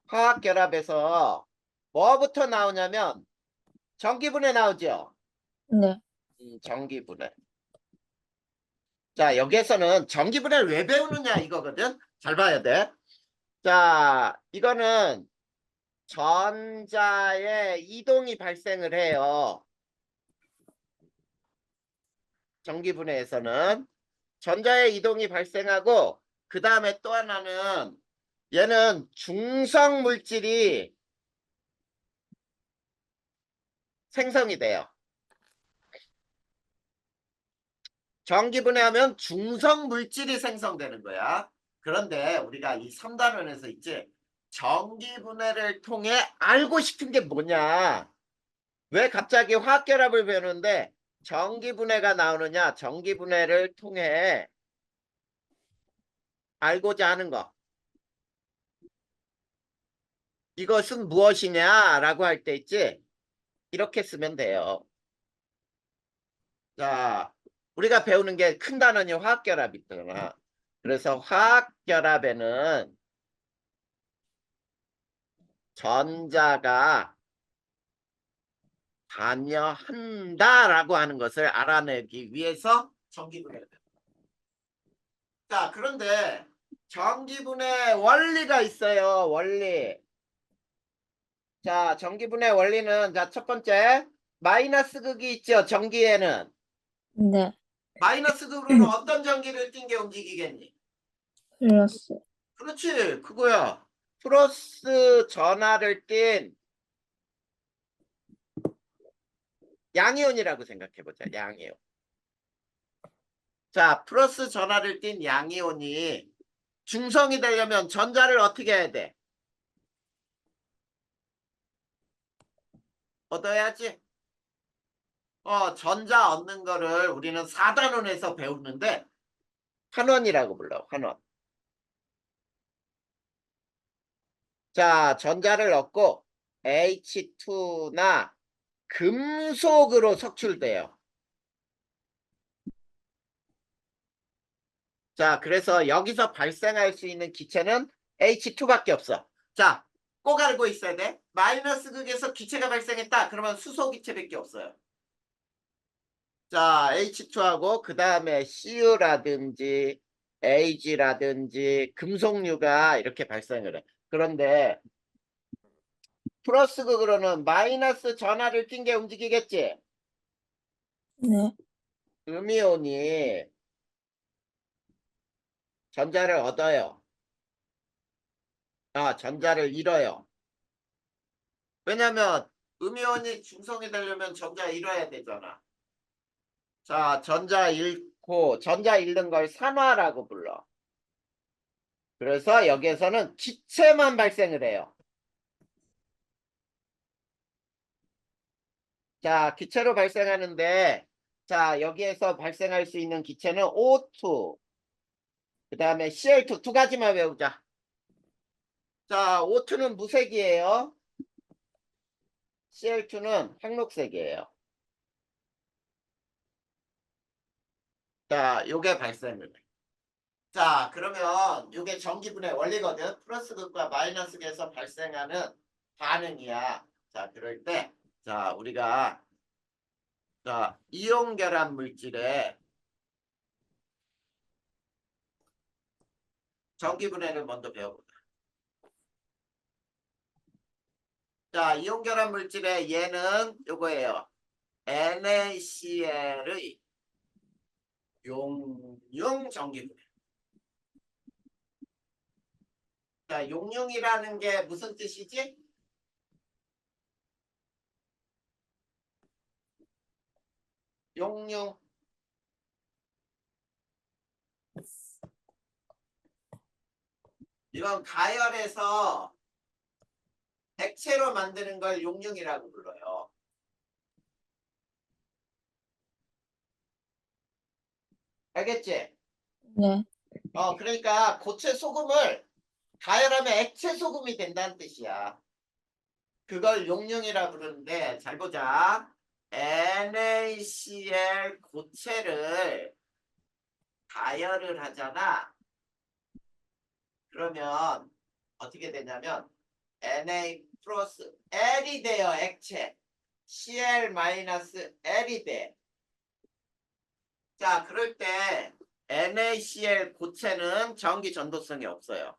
화학결합에서 뭐부터 나오냐면 전기분해 나오죠. 네. 전기분해. 자, 여기에서는 전기분해를 왜 배우느냐 이거거든. 잘 봐야 돼. 자, 이거는 전자의 이동이 발생을 해요. 전기분해에서는 전자의 이동이 발생하고, 그 다음에 또 하나는 얘는 중성 물질이 생성이 돼요. 전기분해하면 중성 물질이 생성되는 거야. 그런데 우리가 이 3단원에서 있지, 전기분해를 통해 알고 싶은 게 뭐냐, 왜 갑자기 화학결합을 배우는데 전기분해가 나오느냐, 전기분해를 통해 알고자 하는 거, 이것은 무엇이냐라고 할 때 있지, 이렇게 쓰면 돼요. 자, 우리가 배우는 게 큰 단원이 화학결합이 있잖아. 그래서 화학결합에는 전자가 관여한다라고 하는 것을 알아내기 위해서 전기분해를 배워요. 자, 그런데 전기분해 원리가 있어요. 원리. 자, 전기분해 원리는, 자, 첫 번째, 마이너스 극이 있죠. 전기에는. 네. 마이너스 극으로는 어떤 전기를 띈 게 움직이겠니? 플러스. 그렇지, 그거야. 플러스 전하를 띤 양이온이라고 생각해보자. 양이온. 자, 플러스 전하를 띤 양이온이 중성이 되려면 전자를 어떻게 해야 돼? 얻어야지. 전자 얻는 거를 우리는 4단원에서 배우는데 환원이라고 불러. 환원. 자, 전자를 얻고 H2나 금속으로 석출돼요. 자, 그래서 여기서 발생할 수 있는 기체는 H2밖에 없어. 자, 꼭 알고 있어야 돼. 마이너스 극에서 기체가 발생했다. 그러면 수소 기체밖에 없어요. 자, H2하고 그 다음에 CU라든지 AG라든지 금속류가 이렇게 발생을 해. 그런데 플러스 극으로는 마이너스 전하를 띈 게 움직이겠지. 네. 음이온이 전자를 얻어요. 전자를 잃어요. 왜냐면 음이온이 중성이 되려면 전자 잃어야 되잖아. 자, 전자 잃는 걸 산화라고 불러. 그래서 여기에서는 기체만 발생을 해요. 자, 기체로 발생하는데, 자, 여기에서 발생할 수 있는 기체는 O2, 그 다음에 Cl2 두 가지만 외우자. 자, O2는 무색이에요. Cl2는 황록색이에요. 자, 요게 발생을 해. 자, 그러면 요게 전기분해 원리거든. 플러스 극과 마이너스 극에서 발생하는 반응이야. 자, 그럴 때, 자, 우리가, 자, 이온 결합 물질의 전기분해를 먼저 배워보자. 자, 이온 결합 물질의 얘는 요거예요. NaCl의 용융 전기분해. 자, 용융이라는 게 무슨 뜻이지? 용융. 이건 가열해서 액체로 만드는 걸 용융이라고 불러요. 알겠지? 네. 그러니까 고체 소금을 가열하면 액체 소금이 된다는 뜻이야. 그걸 용융이라 부르는데, 잘 보자. NaCl 고체를 가열을 하잖아. 그러면 어떻게 되냐면 Na 플러스 L이 돼요. 액체. Cl 마이너스 L이 돼. 자, 그럴 때 NaCl 고체는 전기 전도성이 없어요.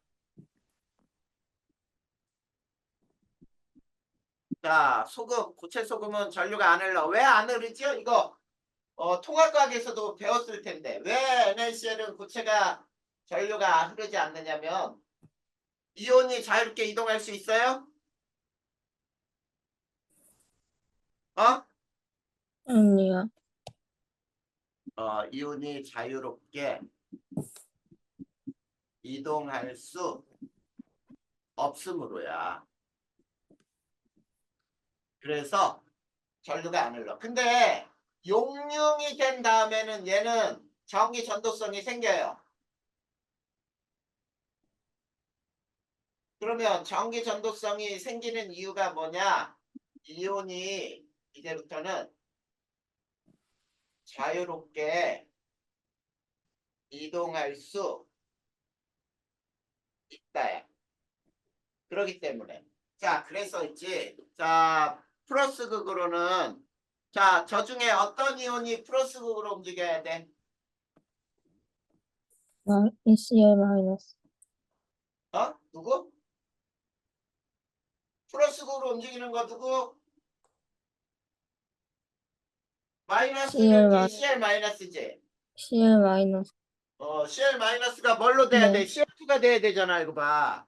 자, 소금, 고체 소금은 전류가 안 흘러. 왜 안 흐르죠? 이거 통합과학에서도 배웠을 텐데 왜 NaCl은 고체가 전류가 흐르지 않느냐면 이온이 자유롭게 이동할 수 있어요? 어? 아니요. 이온이 자유롭게 이동할 수 없으므로야. 그래서 전류가 안 흘러. 근데 용융이 된 다음에는 얘는 전기 전도성이 생겨요. 그러면 전기 전도성이 생기는 이유가 뭐냐? 이온이 이제부터는 자유롭게 이동할 수 있다. 그렇기 때문에. 자, 그래서 있지. 자, 플러스 극으로는 자, 저 중에 어떤 이온이 플러스 극으로 움직여야 돼? Cl 마이너스. 누구? 플러스 극으로 움직이는 거 누구? 마이너스는 CL 마이너스지. Cl 마이너스. CL 마이너스가 뭘로 돼야 돼? 네. CL2가 돼야 되잖아, 이거 봐.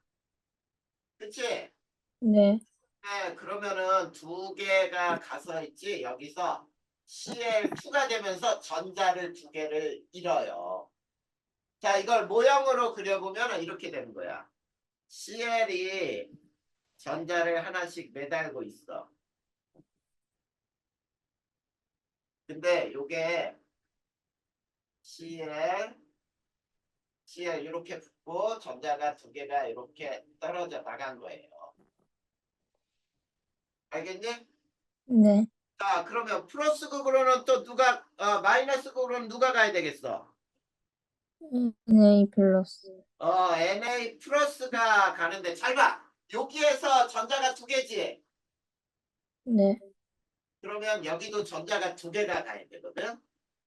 그치? 네. 네, 그러면은 두 개가 가서 있지. 여기서 CL2가 되면서 전자를 두 개를 잃어요. 자, 이걸 모형으로 그려보면 이렇게 되는 거야. CL이 전자를 하나씩 매달고 있어. 근데 요게 CL 이렇게 붙고 전자가 두 개가 이렇게 떨어져 나간 거예요. 알겠니? 네. 자, 그러면 플러스 극으로는 또 누가 마이너스 극으로는 누가 가야 되겠어? Na 플러스. Na 플러스가 가는데 잘 봐. 여기에서 전자가 두 개지. 네. 그러면 여기도 전자가 두 개가 가야 되거든.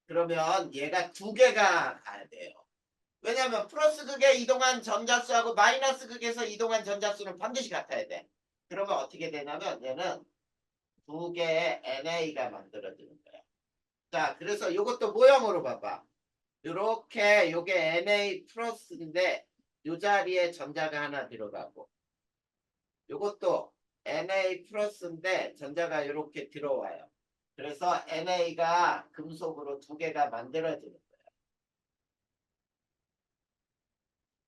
그러면 얘가 두 개가 가야 돼요. 왜냐하면 플러스 극에 이동한 전자수하고 마이너스 극에서 이동한 전자수는 반드시 같아야 돼. 그러면 어떻게 되냐면 얘는 두 개의 NA가 만들어지는 거야. 자, 그래서 이것도 모형으로 봐봐. 요렇게 요게 Na 플러스인데 요 자리에 전자가 하나 들어가고 요것도 Na 플러스인데 전자가 이렇게 들어와요. 그래서 Na가 금속으로 두 개가 만들어지는 거예요.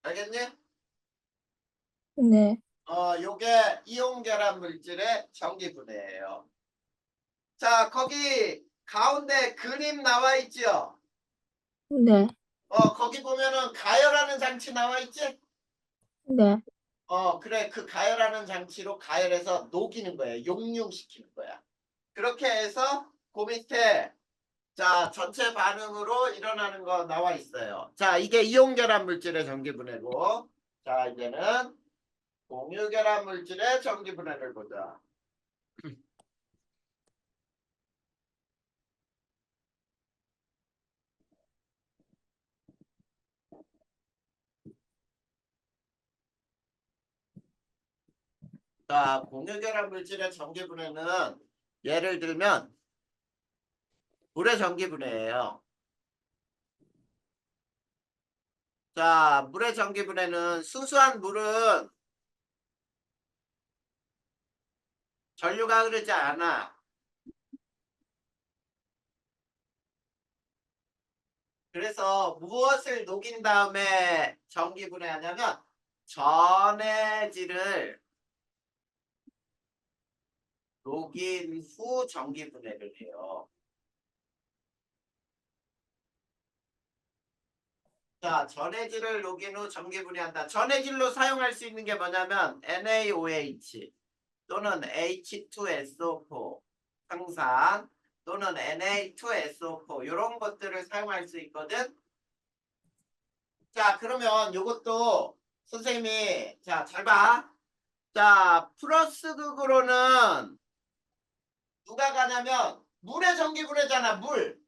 알겠니? 네. 요게 이온 결합 물질의 전기 분해예요. 자, 거기 가운데 그림 나와 있죠? 네. 거기 보면은 가열하는 장치 나와 있지? 네. 그래. 그 가열하는 장치로 가열해서 녹이는 거예요. 용융시키는 거야. 그렇게 해서 그 밑에 자, 전체 반응으로 일어나는 거 나와 있어요. 자, 이게 이온결합 물질의 전기분해고 자, 이제는 공유결합 물질의 전기분해를 보자. 자, 공유결합 물질의 전기분해는 예를 들면 물의 전기분해예요. 자, 물의 전기분해는 순수한 물은 전류가 흐르지 않아. 그래서 무엇을 녹인 다음에 전기분해하냐면 전해질을 녹인 후 전기분해를 해요. 자, 전해질을 녹인 후 전기분해한다. 전해질로 사용할 수 있는 게 뭐냐면 NaOH 또는 H2SO4 항산 또는 Na2SO4 이런 것들을 사용할 수 있거든. 자, 그러면 이것도 선생님이 자, 잘 봐. 자, 플러스 극으로는 누가 가냐면 물의 전기분해잖아, 물.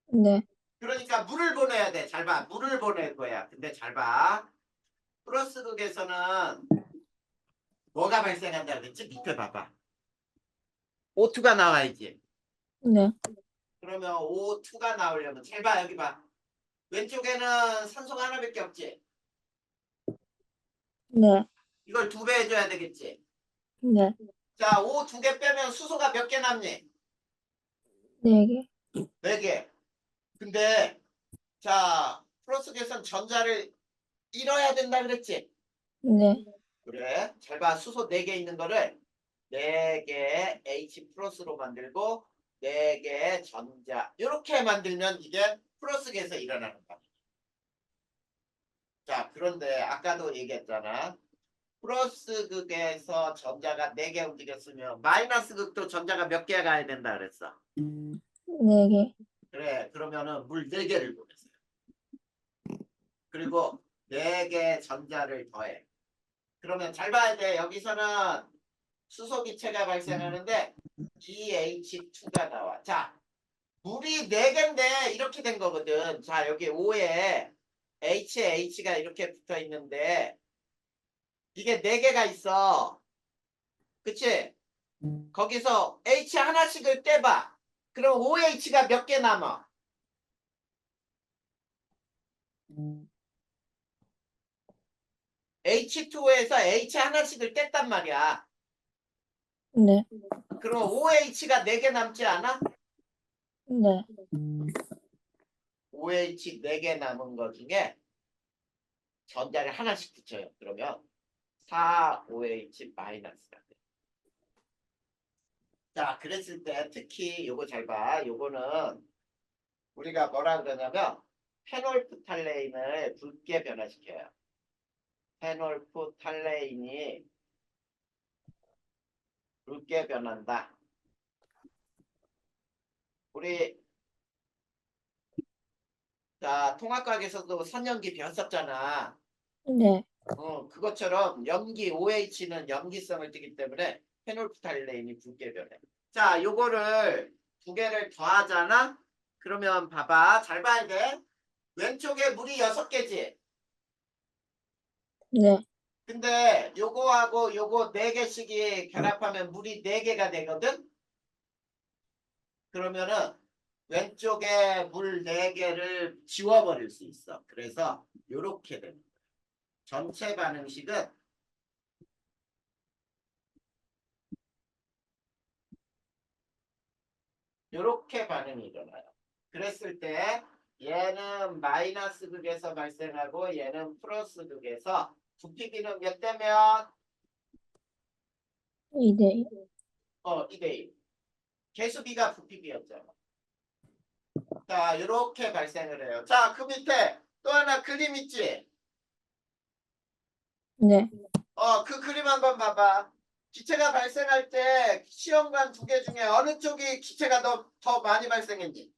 네. 그러니까 물을 보내야 돼. 잘 봐. 물을 보낼 거야. 근데 잘 봐. 플러스 극에서는 뭐가 발생한다 그랬지? 밑에 봐봐. O2가 나와야지. 네. 그러면 O2가 나오려면 잘 봐. 여기 봐. 왼쪽에는 산소가 하나밖에 없지. 네. 이걸 2배 해줘야 되겠지. 네. 자, O 2개 빼면 수소가 몇 개 남니? 네 개. 4개. 근데 자, 플러스 계선 전자를 잃어야 된다 그랬지? 네. 그래. 잘 봐. 수소 4개 있는 거를 4개 H 플러스로 만들고 4개 전자. 이렇게 만들면 이게 플러스에서 일어나는 거야. 자, 그런데 아까도 얘기했잖아. 플러스 극에서 전자가 4개 움직였으면 마이너스 극도 전자가 몇 개 가야 된다 그랬어. 네 개. 그래. 그러면은 물 4개를 보냈어요. 그리고 4개 전자를 더해. 그러면 잘 봐야 돼. 여기서는 수소 기체가 발생하는데 EH2가 나와. 자, 물이 4개인데 이렇게 된 거거든. 자, 여기 O에 H가 이렇게 붙어 있는데 이게 4개가 있어. 그치? 거기서 H 하나씩을 떼봐. 그럼 OH가 몇 개 남아? H2에서 H 하나씩을 뗐단 말이야. 네. 그럼 OH가 4개 남지 않아? 네. OH 4개 남은 것 중에 전자를 하나씩 붙여요. 그러면 4OH 마이너스가 돼. 자, 그랬을 때 특히 요거 잘 봐. 요거는 우리가 뭐라 그러냐면 페놀프탈레인을 붉게 변화시켜요. 페놀프탈레인이 붉게 변한다. 우리 자 통합과학에서도 선연기 배웠었잖아. 네. 그것처럼 염기 OH는 염기성을 띠기 때문에 페놀프탈레인이 붉게 변해. 자, 요거를 2개를 더하잖아. 그러면 봐봐. 잘 봐야 돼. 왼쪽에 물이 6개지. 네. 근데 요거하고 요거 4개씩이 결합하면 물이 4개가 되거든. 그러면은 왼쪽에 물 4개를 지워버릴 수 있어. 그래서 요렇게 됩니다. 전체 반응식은 요렇게 반응이 일어나요. 그랬을 때 얘는 마이너스 극에서 발생하고 얘는 플러스 극에서 부피비는 몇 대면 2대 2대1. 개수비가 부피비였잖아. 자, 이렇게 발생을 해요. 자, 그 밑에 또 하나 그림 있지? 네. 그 그림 한번 봐봐. 기체가 발생할 때 시험관 2개 중에 어느 쪽이 기체가 더 많이 발생했니?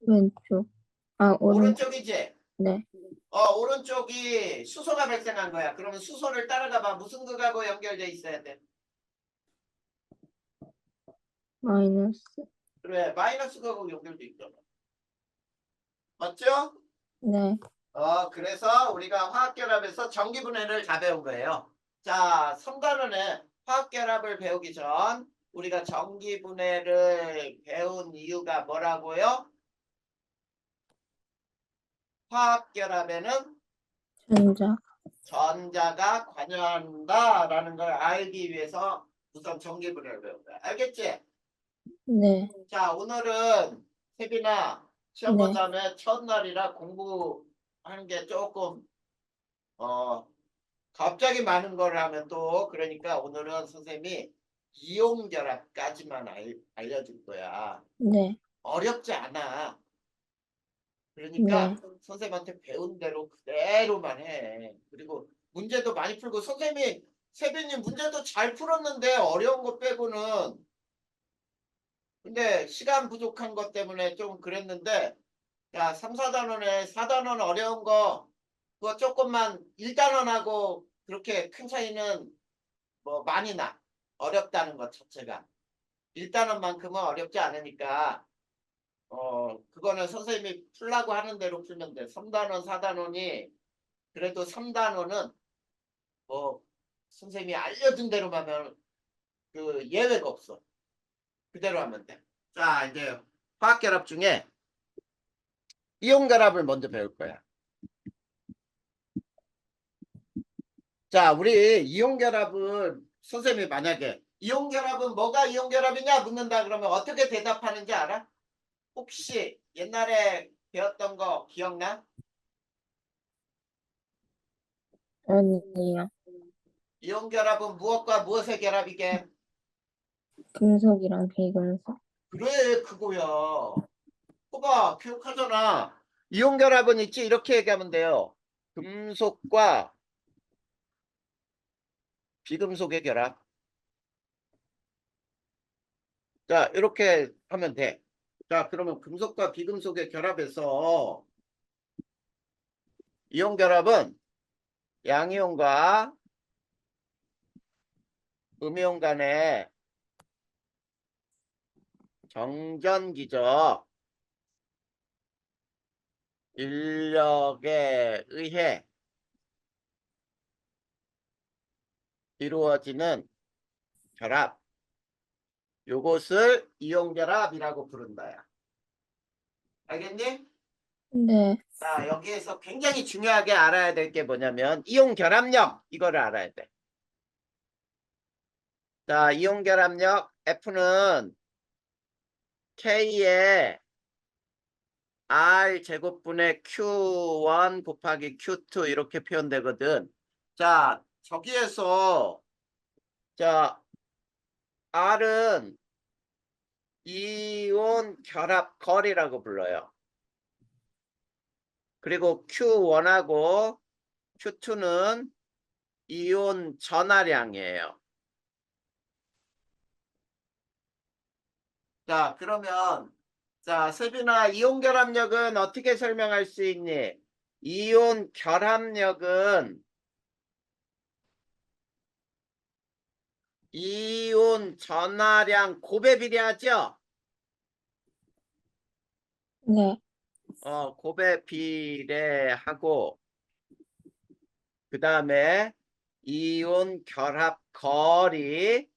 왼쪽. 아, 오른쪽. 오른쪽이지? 네. 오른쪽이 수소가 발생한 거야. 그러면 수소를 따라가 봐. 무슨 극하고 연결돼 있어야 돼? 마이너스. 그래, 마이너스 극하고 연결돼 있잖아. 맞죠? 네. 그래서 우리가 화학결합에서 전기분해를 다 배운 거예요. 자, 3단원에 화학결합을 배우기 전 우리가 전기분해를 배운 이유가 뭐라고요? 화학결합에는 전자. 전자가 관여한다라는 걸 알기 위해서 우선 전기분해를 배운 거야. 알겠지? 네. 자, 오늘은 세빈아 시험 본 네. 다음에 첫날이라 공부하는 게 조금 갑자기 많은 걸 하면 또 그러니까 오늘은 선생님이 이용결합까지만 알려줄 거야. 네. 어렵지 않아. 그러니까 네. 선생님한테 배운 대로 그대로만 해. 그리고 문제도 많이 풀고 선생님이 세빈이 문제도 잘 풀었는데 어려운 거 빼고는 근데 시간 부족한 것 때문에 좀 그랬는데 야 3, 4단원에 4단원 어려운 거 그거 조금만 1단원하고 그렇게 큰 차이는 뭐 많이 나. 어렵다는 것 자체가. 1단원만큼은 어렵지 않으니까 그거는 선생님이 풀라고 하는 대로 풀면 돼. 3단원, 4단원이 그래도 3단원은 뭐 선생님이 알려준 대로만 하면 그 예외가 없어. 그대로 하면 돼. 자, 이제 화학결합 중에 이온결합을 먼저 배울 거야. 자, 우리 이온결합을 선생님이 만약에 이온결합은 뭐가 이온결합이냐 묻는다 그러면 어떻게 대답하는지 알아? 혹시 옛날에 배웠던 거 기억나? 아니에요. 이온결합은 무엇과 무엇의 결합이게? 금속이랑 비금속. 그래, 그거야. 봐봐, 기억하잖아. 이온결합은 있지? 이렇게 얘기하면 돼요. 금속과 비금속의 결합. 자, 이렇게 하면 돼. 자, 그러면 금속과 비금속의 결합에서 이온 결합은 양이온과 음이온 간의 정전기적 인력에 의해 이루어지는 결합. 요것을 이온 결합이라고 부른다야. 알겠니? 네. 자, 여기에서 굉장히 중요하게 알아야 될 게 뭐냐면 이온 결합력 이거를 알아야 돼. 자, 이온 결합력 F는 K의 R 제곱분의 Q1 곱하기 Q2 이렇게 표현되거든. 자, 저기에서 자 R은 이온 결합 거리라고 불러요. 그리고 Q1하고 Q2는 이온 전하량이에요. 자, 그러면 자, 세빈아, 이온 결합력은 어떻게 설명할 수 있니? 이온 결합력은 이온 전하량 곱에 비례하죠? 네. 곱에 비례하고 그 다음에 이온 결합 거리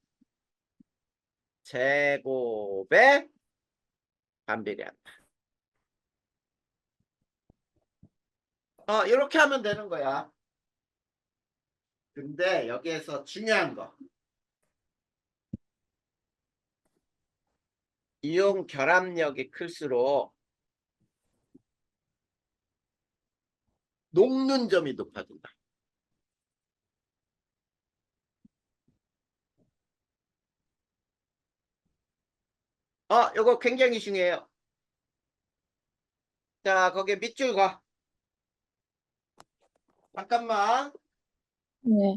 제곱에 반비례한다. 이렇게 하면 되는 거야. 근데 여기에서 중요한 거. 이온 결합력이 클수록 녹는 점이 높아진다. 이거 굉장히 중요해요. 자, 거기에 밑줄 가. 잠깐만. 네.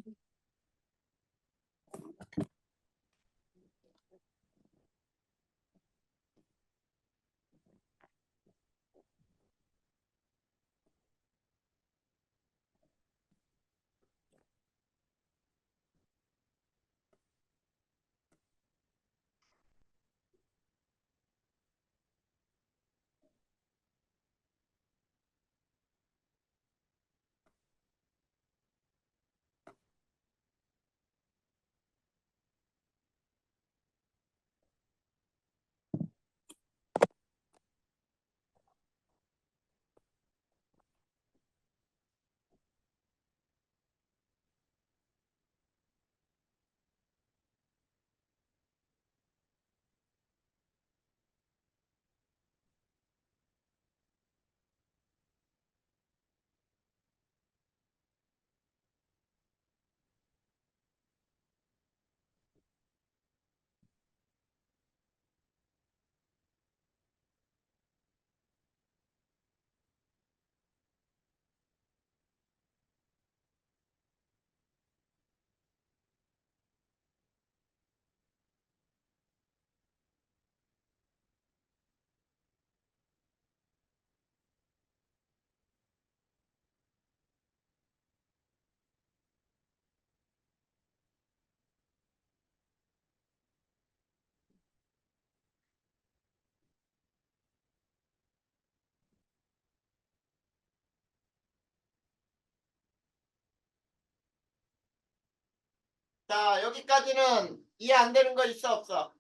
자, 여기까지는 이해 안 되는 거 있어, 없어?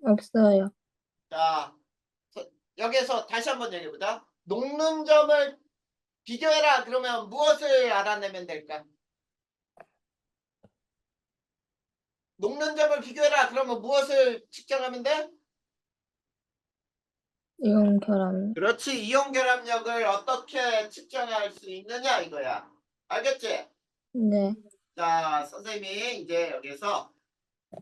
없어요. 자, 여기에서 다시 한번 얘기해보자. 녹는 점을 비교해라. 그러면 무엇을 알아내면 될까? 녹는 점을 비교해라. 그러면 무엇을 측정하면 돼? 이온 결합. 그렇지. 이온 결합력을 어떻게 측정할 수 있느냐 이거야. 알겠지? 네. 자, 선생님이 이제 여기서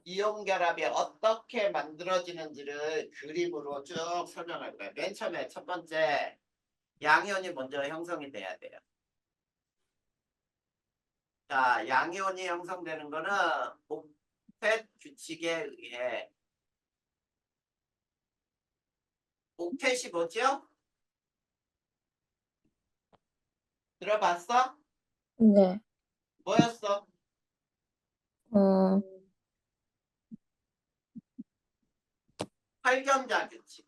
이온 결합이 어떻게 만들어지는지를 그림으로 쭉 설명할 거야. 맨 처음에 첫 번째 양이온이 먼저 형성이 돼야 돼요. 자, 양이온이 형성되는 거는 옥텟 규칙에 의해 옥텟이 뭐죠? 들어봤어? 네. 뭐였어? 어, 활전자 규칙.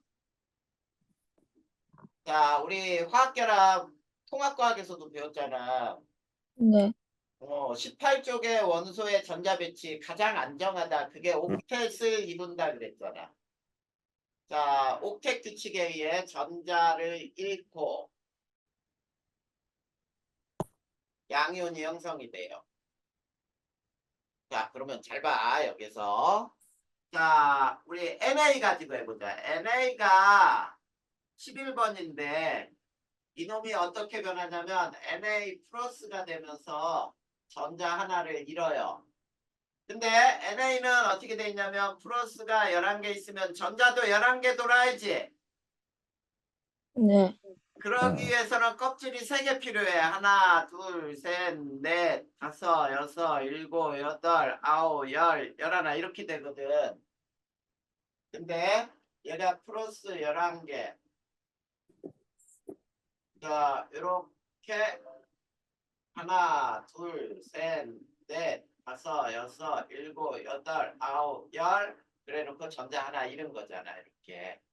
자, 우리 화학결합 통합과학에서도 배웠잖아. 네. 18쪽의 원소의 전자 배치 가장 안정하다. 그게 옥텟을 이룬다 그랬잖아. 자, 옥텟 규칙에 의해 전자를 잃고 양이온이 형성이 돼요. 자, 그러면 잘 봐. 여기서. 자, 우리 Na 가지고 해보자. Na가 11번인데 이놈이 어떻게 변하냐면 Na 플러스가 되면서 전자 하나를 잃어요. 근데 NA는 어떻게 돼 있냐면 플러스가 11개 있으면 전자도 11개 돌아야지. 네. 그러기 위해서는 껍질이 3개 필요해. 하나, 둘, 셋, 넷, 다섯, 여섯, 일곱, 여덟, 아홉, 열, 열하나 이렇게 되거든. 근데 얘가 플러스 11개. 자, 이렇게 하나, 둘, 셋, 넷, 다섯, 여섯, 일곱, 여덟, 아홉, 열 그래 놓고 전자 하나 잃은 거잖아. 이렇게.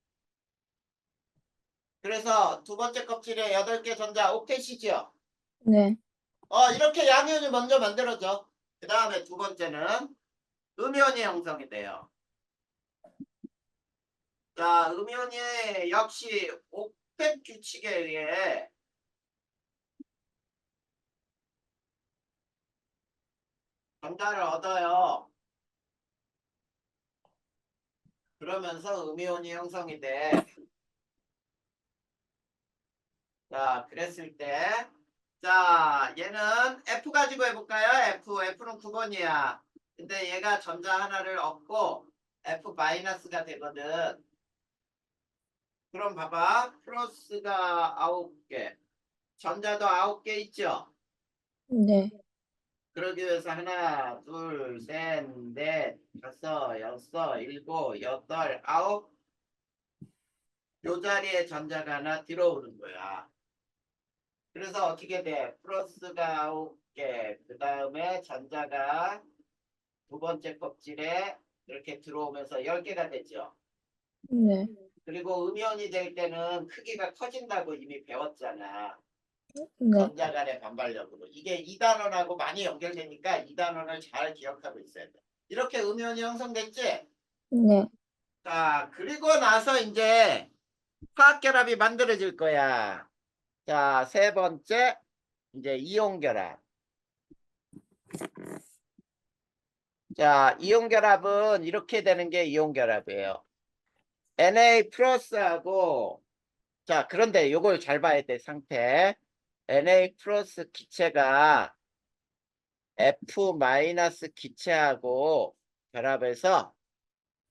그래서 두 번째 껍질에 8개 전자 옥텟이죠. 네. 이렇게 양이온이 먼저 만들어져. 그 다음에 두 번째는 음이온이 형성이 돼요. 자, 음이온이 역시 옥텟 규칙에 의해 전자를 얻어요. 그러면서 음이온이 형성이 돼. 자, 그랬을 때, 자, 얘는 F 가지고 해볼까요? F는 9번이야. 근데 얘가 전자 하나를 얻고 F-가 되거든. 그럼 봐봐. 플러스가 9개. 전자도 9개 있죠? 네. 그러기 위해서 하나, 둘, 셋, 넷, 다섯, 여섯, 일곱, 여덟, 아홉. 요 자리에 전자가 하나 들어오는 거야. 그래서 어떻게 돼? 플러스가 9개. 그 다음에 전자가 두 번째 껍질에 이렇게 들어오면서 10개가 되죠. 네. 그리고 음이온이 될 때는 크기가 커진다고 이미 배웠잖아. 네. 전자 간의 반발력으로. 이게 2단원하고 많이 연결되니까 2단원을 잘 기억하고 있어야 돼. 이렇게 음이온이 형성됐지? 네. 자, 그리고 나서 이제 화학결합이 만들어질 거야. 자, 세 번째, 이제 이온결합. 자, 이온결합은 이렇게 되는 게 이온결합이에요. Na 플러스하고, 자, 그런데 요걸 잘 봐야 돼, 상태. Na 플러스 기체가 F 마이너스 기체하고 결합해서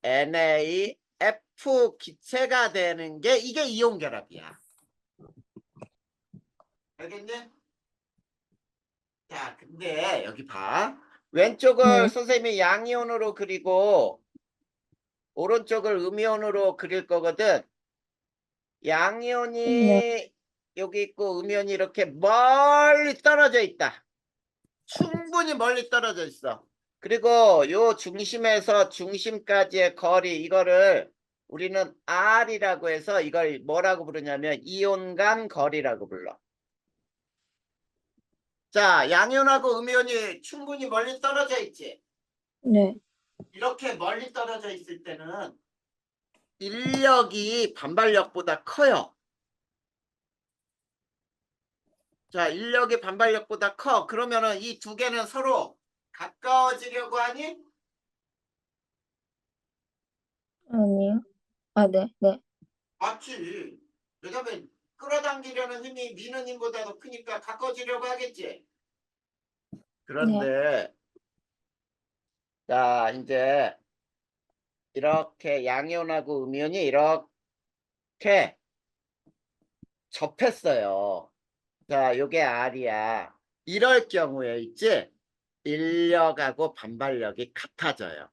NaF 기체가 되는 게 이게 이온 결합이야. 알겠니? 자, 근데 여기 봐. 왼쪽을 네. 선생님이 양이온으로 그리고 오른쪽을 음이온으로 그릴 거거든. 네. 양이온이 여기 있고 음이온이 이렇게 멀리 떨어져 있다. 충분히 멀리 떨어져 있어. 그리고 요 중심에서 중심까지의 거리 이거를 우리는 R이라고 해서 이걸 뭐라고 부르냐면 이온 간 거리라고 불러. 자, 양이온하고 음이온이 충분히 멀리 떨어져 있지. 네. 이렇게 멀리 떨어져 있을 때는 인력이 반발력보다 커요. 자, 인력이 반발력보다 커. 그러면은 이 두 개는 서로 가까워지려고 하니? 아니요. 아, 네. 네. 맞지. 왜냐면 끌어당기려는 힘이 미는 힘보다 더 크니까 가까워지려고 하겠지. 네. 그런데 자, 이제 이렇게 양이온하고 음이온이 이렇게 접했어요. 자, 요게 R이야. 이럴 경우에 있지? 인력하고 반발력이 같아져요.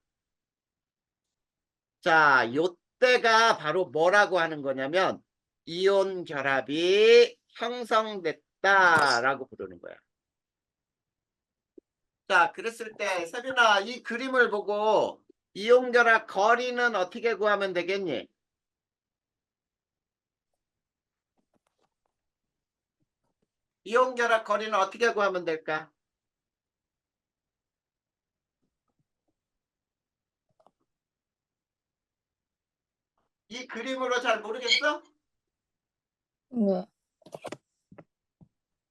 자, 요때가 바로 뭐라고 하는 거냐면 이온 결합이 형성됐다라고 부르는 거야. 자, 그랬을 때 세빈아, 이 그림을 보고 이온 결합 거리는 어떻게 구하면 되겠니? 이온 결합 거리는 어떻게 구하면 될까? 이 그림으로 잘 모르겠어? 네.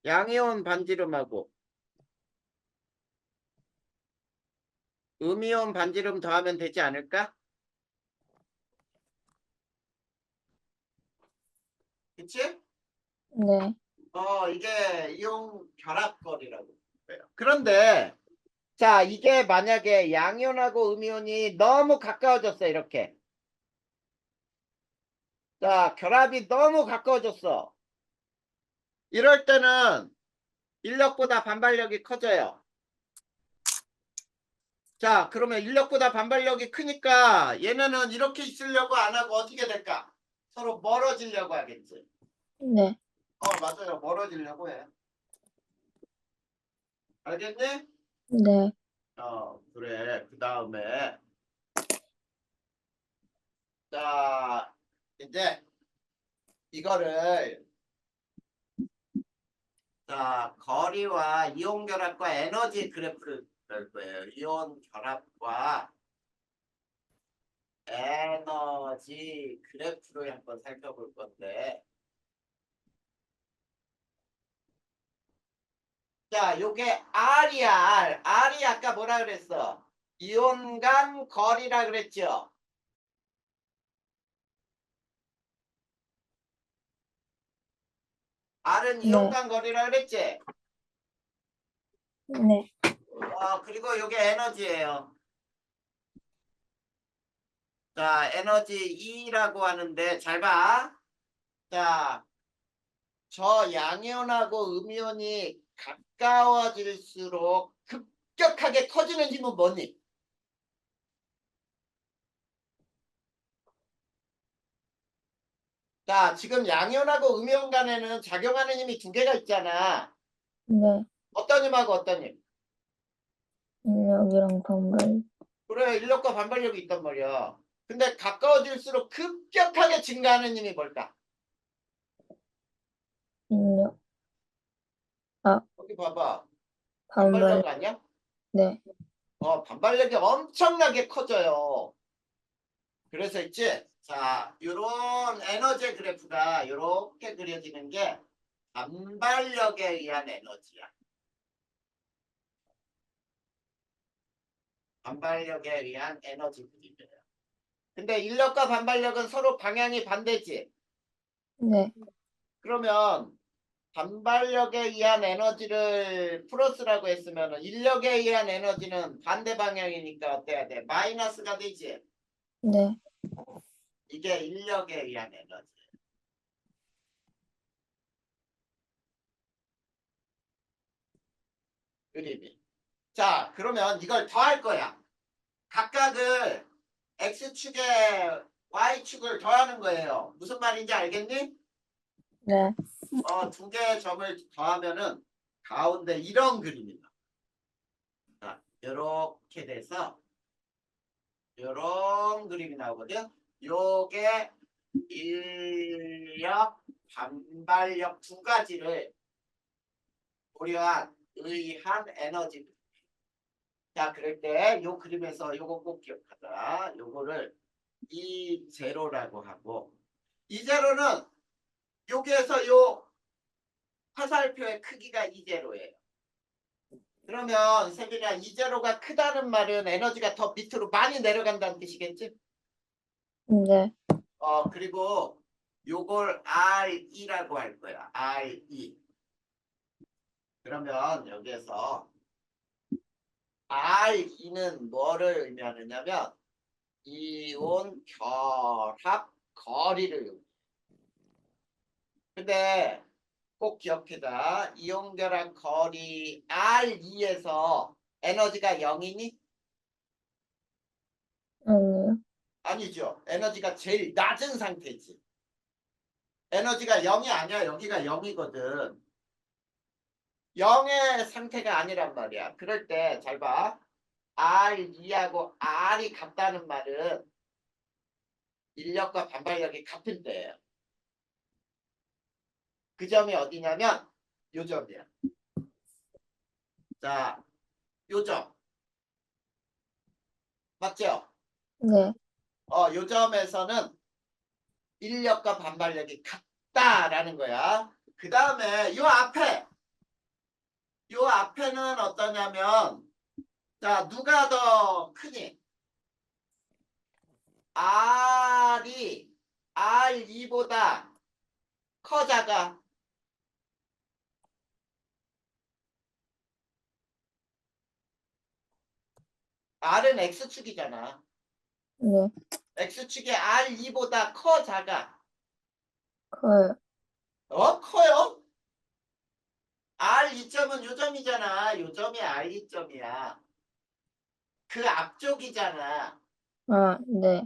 양이온 반지름하고 음이온 반지름 더하면 되지 않을까? 그치? 네. 이게 이온 결합거리라고 해요. 그런데 자, 이게 만약에 양이온하고 음이온이 너무 가까워졌어, 이렇게. 자, 결합이 너무 가까워졌어. 이럴 때는 인력보다 반발력이 커져요. 자, 그러면 인력보다 반발력이 크니까 얘네는 이렇게 있으려고 안 하고 어떻게 될까? 서로 멀어지려고 하겠지. 네. 맞아요. 멀어지려고 해. 알겠니? 네. 그래. 그 다음에 자, 이제 이거를 자, 거리와 이온 결합과 에너지 그래프를 볼 거예요. 이온 결합과 에너지 그래프를 한번 살펴볼 건데, 자, 요게 R이야, R. R이 아까 뭐라 그랬어? 이온 간 거리라 그랬죠? R은 이온 네. 간 거리라 그랬지? 네. 그리고 요게 에너지예요. 자, 에너지 E라고 하는데, 잘 봐. 자, 저 양이온하고 음이온이 가까워질수록 급격하게 커지는 힘은 뭐니? 자, 지금 양이온하고 음이온 간에는 작용하는 힘이 두 개가 있잖아. 네. 어떤 힘하고 어떤 힘? 인력이랑 반발. 그래, 인력과 반발력이 있단 말이야. 근데 가까워질수록 급격하게 증가하는 힘이 뭘까? 인력. 아, 여기 봐봐. 반발. 반발력 아니야? 네. 반발력이 엄청나게 커져요. 그래서 있지? 자, 요런 에너지 그래프가 요렇게 그려지는 게 반발력에 의한 에너지야. 반발력에 의한 에너지 그림이에요. 근데 인력과 반발력은 서로 방향이 반대지. 네. 그러면 반발력에 의한 에너지를 플러스라고 했으면 인력에 의한 에너지는 반대 방향이니까 어때야 돼? 마이너스가 되지. 네. 이게 인력에 의한 에너지. 그림이. 자, 그러면 이걸 더할 거야. 각각을 X축에 Y축을 더하는 거예요. 무슨 말인지 알겠니? 네. 두 개의 점을 더하면은 가운데 이런 그림이 나와. 자, 이렇게 돼서 이런 그림이 나오거든. 요게 인력, 반발력 두 가지를 고려한 의한 에너지. 자, 그럴 때 요 그림에서 요거 꼭 기억하자. 요거를 이 제로라고 하고 이 제로는 여기에서 요 화살표의 크기가 이 제로예요. 그러면 세빈아 이 제로가 크다는 말은 에너지가 더 밑으로 많이 내려간다는 뜻이겠지? 네. 그리고 요걸 RE라고 할 거야. RE. 그러면 여기에서 RE는 뭐를 의미하느냐면 이온 결합 거리를 의미해. 근데 꼭 기억해자. 이온 결합 거리 RE에서 에너지가 0이니? 아니요. 아니죠. 에너지가 제일 낮은 상태지. 에너지가 0이 아니야. 여기가 0이거든. 0의 상태가 아니란 말이야. 그럴 때 잘 봐. R2하고 R이 같다는 말은 인력과 반발력이 같은 때예요. 그 점이 어디냐면 요 점이야. 자, 요 점. 맞죠? 네. 요 점에서는 인력과 반발력이 같다라는 거야. 그 다음에 요 앞에는 어떠냐면 자, 누가 더 크니? R이 R2보다 커 작아? R은 X축이잖아. 네. X축이 R2보다 커 작아? 커요. 커요? R2점은 요 점이잖아. 요 점이 R2점이야. 그 앞쪽이잖아. 아, 네.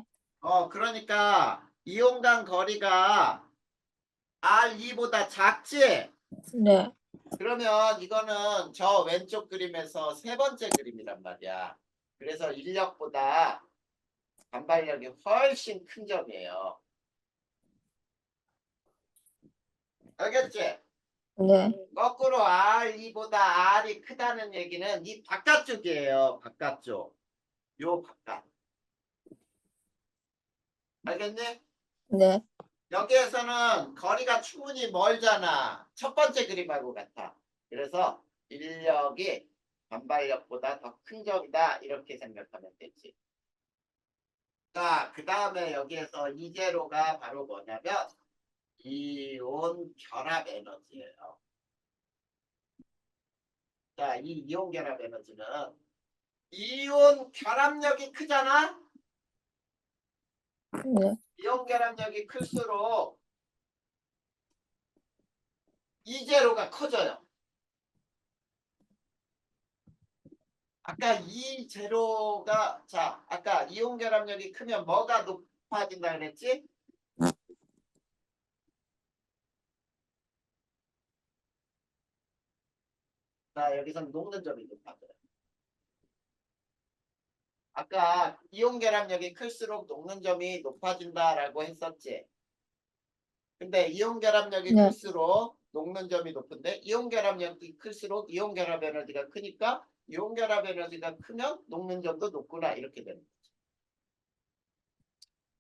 그러니까 이온 간 거리가 R2보다 작지? 네. 그러면 이거는 저 왼쪽 그림에서 세 번째 그림이란 말이야. 그래서 인력보다 반발력이 훨씬 큰 점이에요. 알겠지? 네. 거꾸로 R2보다 R이 크다는 얘기는 이 바깥쪽이에요. 바깥쪽. 요 바깥. 알겠니? 네. 여기에서는 거리가 충분히 멀잖아. 첫 번째 그림하고 같아. 그래서 인력이 반발력보다 더 큰 점이다. 이렇게 생각하면 되지. 자, 그 다음에 여기에서 이제로가 바로 뭐냐면 이온 결합 에너지예요. 자, 이 이온 결합 에너지는 이온 결합력이 크잖아? 네. 이온 결합력이 클수록 이제로가 커져요. 아까 이 제로가 자 아까 이온 결합력이 크면 뭐가 높아진다 그랬지? 자 여기서는 녹는 점이 높아져요. 아까 이온 결합력이 클수록 녹는 점이 높아진다라고 했었지. 근데 이온 결합력이 네. 클수록 녹는 점이 높은데 이온 결합력이 클수록 이온 결합 에너지가 크니까 이온 결합 에너지가 크면 녹는 점도 높구나 이렇게 되는 거지.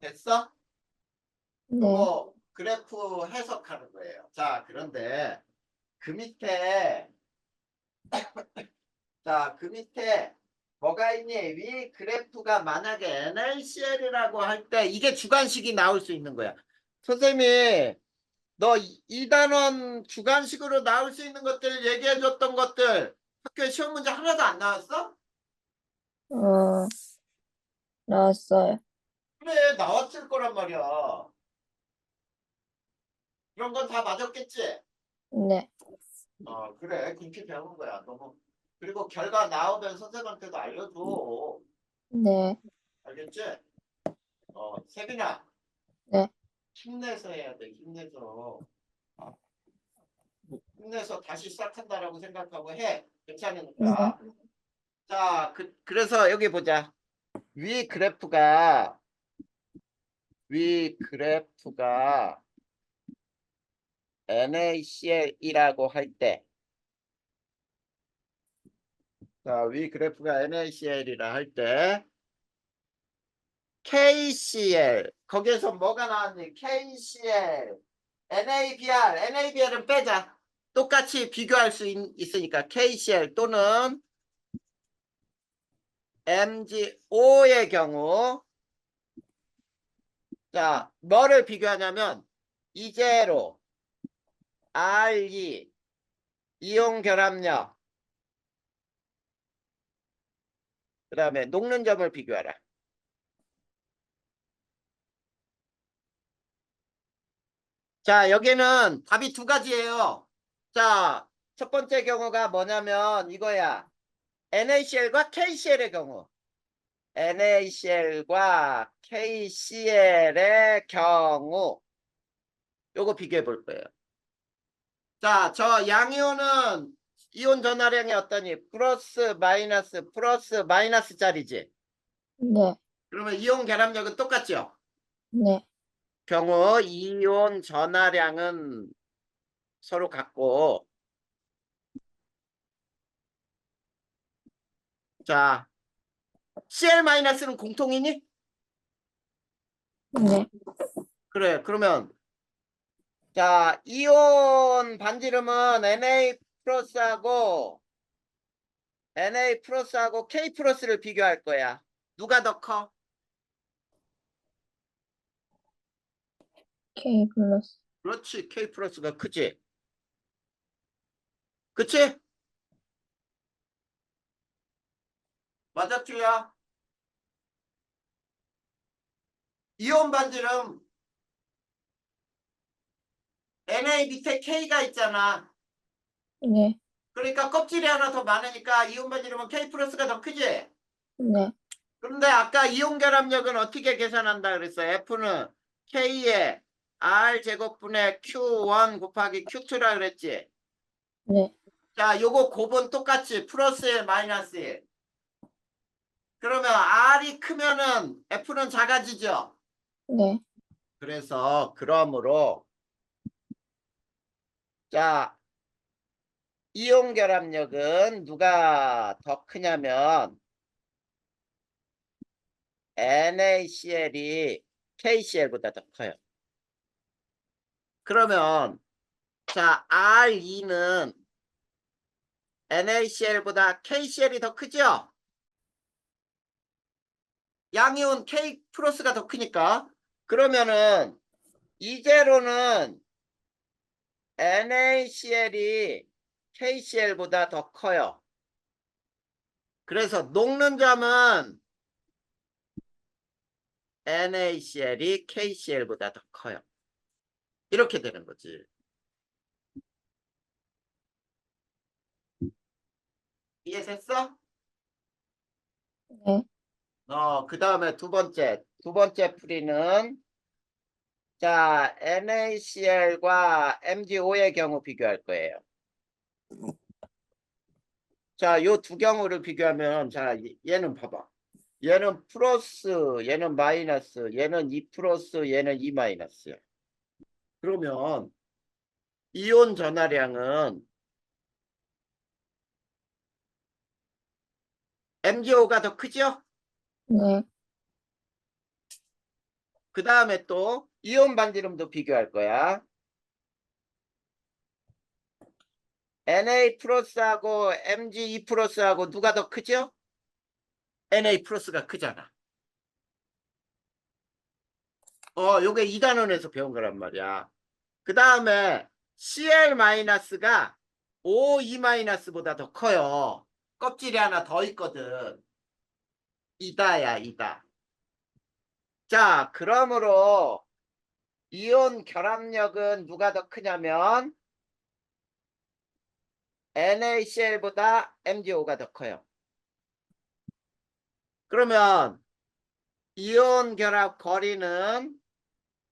됐어? 네. 요거 그래프 해석하는 거예요. 자 그런데 그 밑에 자, 그 밑에 뭐가 있니? 위 그래프가 만약에 NaCl이라고 할 때 이게 주관식이 나올 수 있는 거야. 선생님이 너 2단원 주관식으로 나올 수 있는 것들 얘기해 줬던 것들 학교에 시험 문제 하나도 안 나왔어? 어, 나왔어요. 그래, 나왔을 거란 말이야. 그런 건 다 맞았겠지? 네. 그래. 그렇게 배운 거야. 너무. 그리고 결과 나오면 선생님한테도 알려줘. 네. 알겠지? 세빈아. 네. 힘내서 해야 돼. 힘내서 다시 시작한다라고 생각하고 해. 네. 괜찮으니까. 자, 그래서 여기 보자. 위 그래프가 NaCl이라고 할 때, 자, 위 그래프가 NaCl이라 할 때 KCl 거기에서 뭐가 나왔니? KCl, NaBr은 빼자. 똑같이 비교할 수 있으니까 KCl 또는 MgO의 경우 자, 뭐를 비교하냐면 이제로 R2 이온 결합력 그 다음에 녹는 점을 비교하라. 자, 여기는 답이 두 가지예요. 자, 첫 번째 경우가 뭐냐면 이거야. NaCl과 KCl의 경우. NaCl과 KCl의 경우. 요거 비교해 볼 거예요. 자, 저 양이온은 이온 전하량이 어떠니? 플러스 마이너스 짜리지. 네. 그러면 이온 결합력은 똑같죠? 네. 경우 이온 전하량은 서로 같고 자 Cl-는 공통이니? 네. 그래 그러면 자 이온 반지름은 Na 플러스하고 K 플러스를 비교할 거야. 누가 더 커? K 플러스. 그렇지 K 플러스가 크지. 그치? 맞아 쭈야. 이온 반지름 Na 밑에 K가 있잖아. 네. 그러니까 껍질이 하나 더 많으니까 이온 반지름은 K 플러스가 더 크지? 네. 그런데 아까 이온 결합력은 어떻게 계산한다 그랬어? F는 K에 R 제곱분의 Q1 곱하기 Q2라 그랬지? 네. 자, 요거 곱은 똑같이 플러스에 마이너스에. 그러면 R이 크면은 F는 작아지죠? 네. 그래서 그러므로 자, 이온 결합력은 누가 더 크냐면 NaCl이 KCl보다 더 커요. 그러면 자, R2는 NaCl보다 KCl이 더 크죠? 양이온 K 플러스가 더 크니까. 그러면은 이제로는 NaCl이 KCl보다 더 커요. 그래서 녹는 점은 NaCl이 KCl보다 더 커요. 이렇게 되는 거지. 이해됐어? 네. 그 다음에 두 번째 풀이는 자, NaCl과 MgO의 경우 비교할 거예요. 자, 요 두 경우를 비교하면 자, 얘는 봐봐. 얘는 플러스, 얘는 마이너스, 얘는 2 플러스, 얘는 2 마이너스야. 그러면 이온 전하량은 MgO가 더 크죠? 네. 그 다음에 또 이온 반지름도 비교할 거야. Na 플러스하고 Mg2 플러스하고 누가 더 크죠? Na 플러스가 크잖아. 요게 2단원에서 배운 거란 말이야. 그 다음에 Cl-가 O2-보다 더 커요. 껍질이 하나 더 있거든. 이다야, 이다. 자, 그러므로 이온 결합력은 누가 더 크냐면 NaCl보다 MgO가 더 커요. 그러면 이온 결합 거리는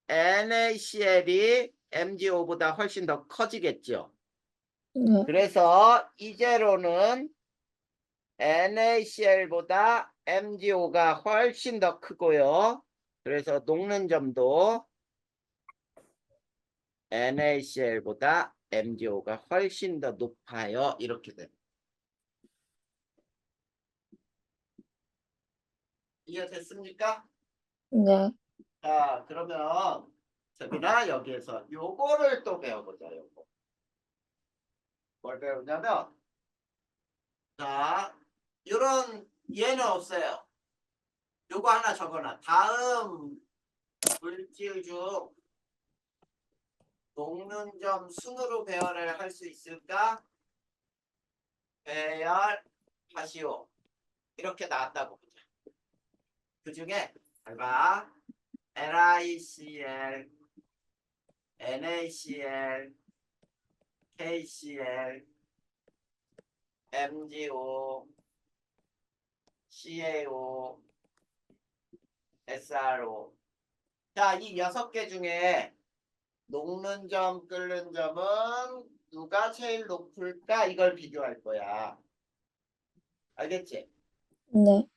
NaCl이 MgO보다 훨씬 더 커지겠죠. 네. 그래서 이제로는 NaCl보다 MgO가 훨씬 더 크고요. 그래서 녹는 점도 NaCl보다 MgO가 훨씬 더 높아요. 이렇게 됩니다. 이해됐습니까? 네, 자, 그러면 재민아 여기에서 요거를 또 배워보자. 요거. 뭘 배우냐면 자, 이런 얘는 없어요. 요거 하나 적어놔. 다음 물질 중 녹는 점 순으로 배열을 할 수 있을까? 배열하시오. 이렇게 나왔다고 보자. 그 중에 잘 봐. LICL, NaCl, KCl, MgO, CaO, SRO. 자, 이 6개 중에 녹는 점, 끓는 점은 누가 제일 높을까? 이걸 비교할 거야. 알겠지? 네,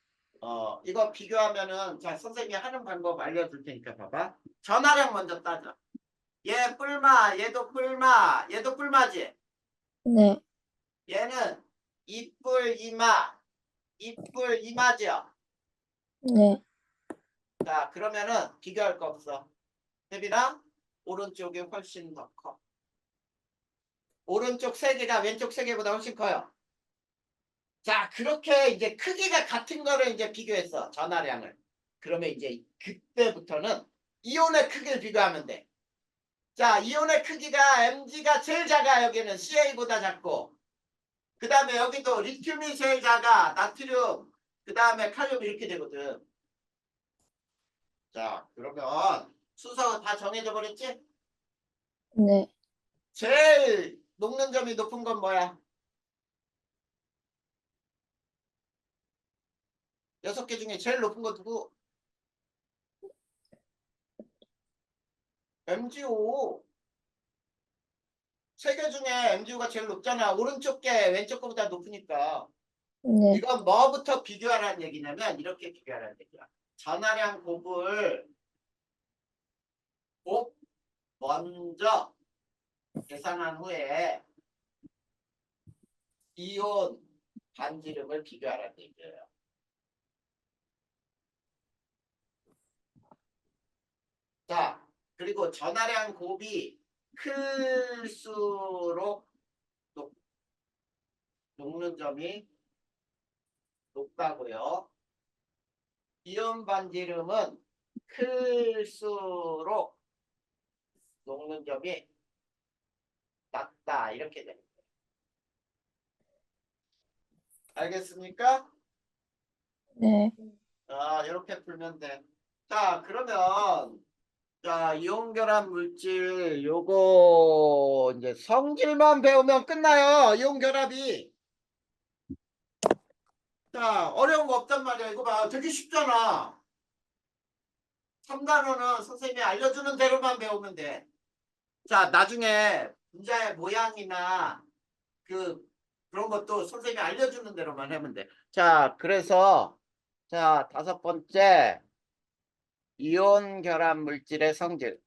이거 비교하면은, 자, 선생님이 하는 방법 알려줄 테니까 봐봐. 전화량 먼저 따져. 얘 뿔마, 얘도 뿔마, 얘도 뿔마지? 네, 얘는 이뿔, 이마, 이뿔, 이마죠? 네, 자, 그러면은 비교할 거 없어. 혜빈아, 오른쪽이 훨씬 더 커. 오른쪽 3개가 왼쪽 3개보다 훨씬 커요. 자, 그렇게 이제 크기가 같은 거를 이제 비교했어. 전하량을. 그러면 이제 그때부터는 이온의 크기를 비교하면 돼. 자, 이온의 크기가 Mg가 제일 작아. 여기는 Ca보다 작고. 그 다음에 여기도 리튬이 제일 작아. 나트륨. 그 다음에 칼륨 이렇게 되거든. 자, 그러면 순서 다 정해져 버렸지? 네, 제일 녹는 점이 높은 건 뭐야? 6개 중에 제일 높은 건 누구? MgO. 3개 중에 MgO가 제일 높잖아. 오른쪽 게 왼쪽 거보다 높으니까. 네, 이건 뭐부터 비교하라는 얘기냐면 이렇게 비교하라는 얘기야. 전하량 곱을 곱 먼저 계산한 후에 이온 반지름을 비교하라는 얘기예요. 자, 그리고 전하량 곱이 클수록 녹는 점이 높다고요. 이온 반지름은 클수록 녹는 점이 낮다. 이렇게 됩니다. 알겠습니까? 네, 자, 이렇게 풀면 돼. 자, 그러면 자, 이온 결합 물질 요거 이제 성질만 배우면 끝나요. 이온 결합이. 자, 어려운 거 없단 말이야. 이거 봐. 되게 쉽잖아. 3단원은 선생님이 알려주는 대로만 배우면 돼. 자, 나중에 분자의 모양이나 그런 것도 선생님이 알려주는 대로만 하면 돼. 자, 그래서 자, 5번째 이온 결합 물질의 성질.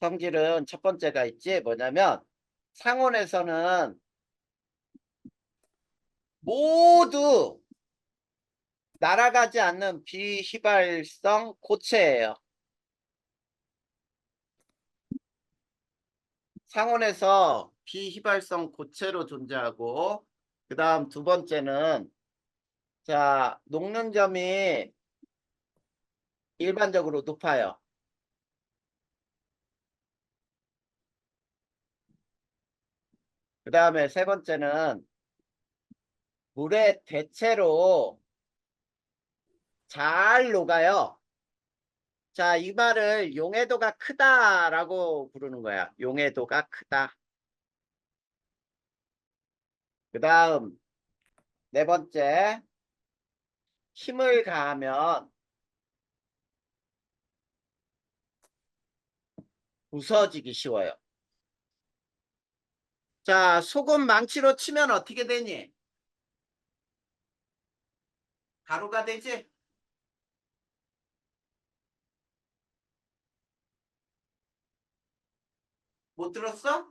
성질은 첫 번째가 있지. 뭐냐면 상온에서는 모두 날아가지 않는 비휘발성 고체예요. 상온에서 비휘발성 고체로 존재하고, 그 다음 두 번째는 자, 녹는 점이 일반적으로 높아요. 그 다음에 세 번째는 물의 대체로 잘 녹아요. 자, 이 말을 용해도가 크다라고 부르는 거야. 용해도가 크다. 그 다음 네 번째, 힘을 가하면 부서지기 쉬워요. 자, 소금 망치로 치면 어떻게 되니? 가루가 되지? 못 들었어?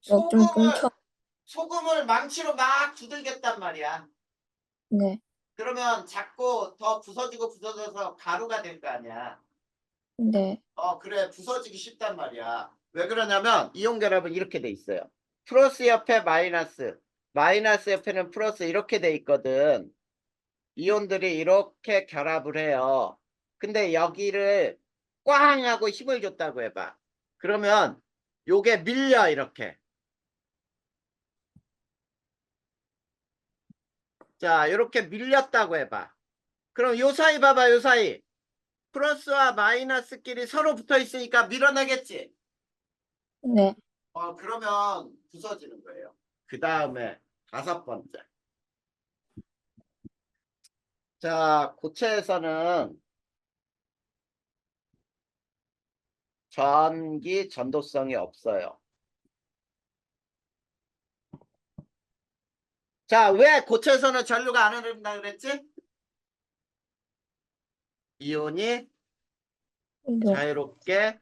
좀 끊겨. 소금을 소금을 망치로 막 두들겼단 말이야. 네. 그러면 자꾸 더 부서지고 부서져서 가루가 될 거 아니야. 네. 그래. 부서지기 쉽단 말이야. 왜 그러냐면 이온 결합은 이렇게 돼 있어요. 플러스 옆에 마이너스, 마이너스 옆에는 플러스 이렇게 돼 있거든. 이온들이 이렇게 결합을 해요. 근데 여기를 꽝 하고 힘을 줬다고 해봐. 그러면 요게 밀려 이렇게. 자, 이렇게 밀렸다고 해봐. 그럼 요 사이 봐봐, 요 사이. 플러스와 마이너스끼리 서로 붙어 있으니까 밀어내겠지? 네. 그러면 부서지는 거예요. 그 다음에 5번째. 자, 고체에서는 전기 전도성이 없어요. 자, 왜 고체에서는 전류가 안 흐른다 그랬지? 이온이 네. 자유롭게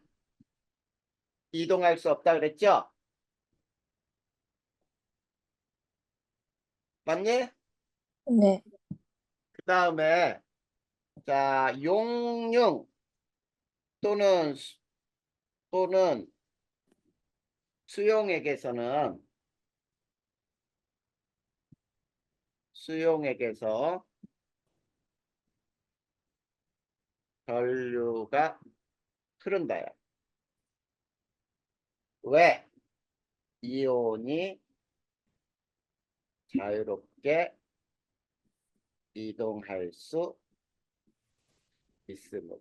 이동할 수 없다 그랬죠? 맞니? 네. 그 다음에 자, 용융 또는 또는 수용액에서 전류가 흐른다요. 왜? 이온이 자유롭게 이동할 수 있음으로.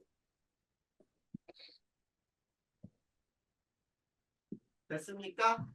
됐습니까?